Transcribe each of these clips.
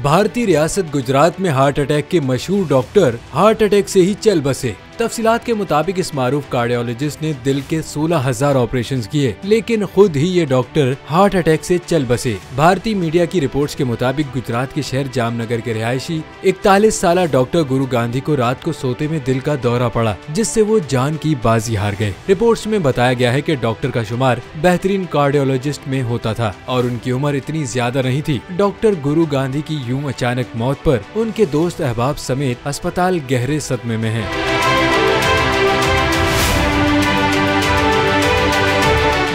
भारतीय रियासत गुजरात में हार्ट अटैक के मशहूर डॉक्टर हार्ट अटैक से ही चल बसे। तफसीलात के मुताबिक इस मारूफ कार्डियोलॉजिस्ट ने दिल के 16,000 ऑपरेशंस किए, लेकिन खुद ही ये डॉक्टर हार्ट अटैक से चल बसे। भारतीय मीडिया की रिपोर्ट्स के मुताबिक गुजरात के शहर जामनगर के रिहायशी 41 साल डॉक्टर गुरु गांधी को रात को सोते में दिल का दौरा पड़ा, जिससे वो जान की बाजी हार गए। रिपोर्ट्स में बताया गया है कि डॉक्टर का शुमार बेहतरीन कार्डियोलॉजिस्ट में होता था और उनकी उम्र इतनी ज्यादा नहीं थी। डॉक्टर गुरु गांधी की यूं अचानक मौत पर उनके दोस्त अहबाब समेत अस्पताल गहरे सदमे में है।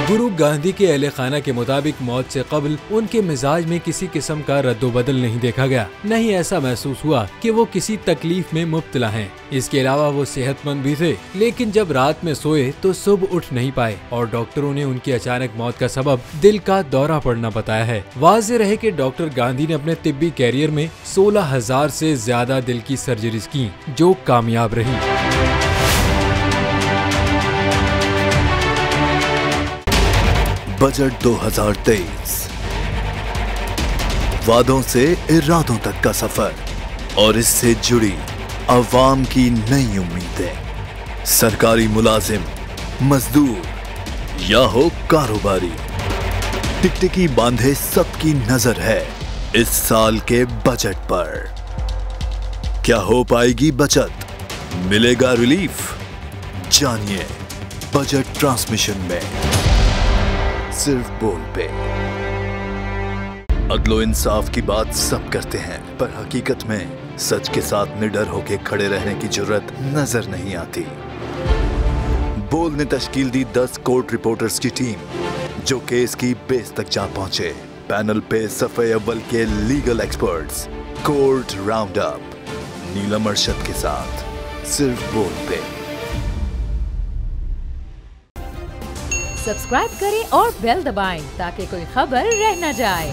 गुरु गांधी के अहले खाना के मुताबिक मौत से कबल उनके मिजाज में किसी किस्म का रद्दोबदल नहीं देखा गया। नहीं ऐसा महसूस हुआ कि वो किसी तकलीफ में मुब्तला हैं। इसके अलावा वो सेहतमंद भी थे, लेकिन जब रात में सोए तो सुबह उठ नहीं पाए और डॉक्टरों ने उनकी अचानक मौत का सबब दिल का दौरा पड़ना बताया है। वाज़ेह रहे कि डॉक्टर गांधी ने अपने तिब्बी कैरियर में 16,000 से ज्यादा दिल की सर्जरीज की, जो कामयाब रही। बजट 2023, वादों से इरादों तक का सफर और इससे जुड़ी अवाम की नई उम्मीदें। सरकारी मुलाजिम, मजदूर या हो कारोबारी, टिकटिकी बांधे सबकी नजर है इस साल के बजट पर। क्या हो पाएगी बचत, मिलेगा रिलीफ? जानिए बजट ट्रांसमिशन में, सिर्फ बोल पे। अदलो इंसाफ की बात सब करते हैं, पर हकीकत में सच के साथ निडर होके खड़े रहने की जरूरत नजर नहीं आती। बोल ने तश्कील दी 10 कोर्ट रिपोर्टर्स की टीम, जो केस की बेस तक जा पहुंचे। पैनल पे सफे अव्वल के legal experts, court round up, Neelam Arshad के साथ, सिर्फ बोल पे। सब्सक्राइब करें और बेल दबाएं ताकि कोई खबर रह न जाए।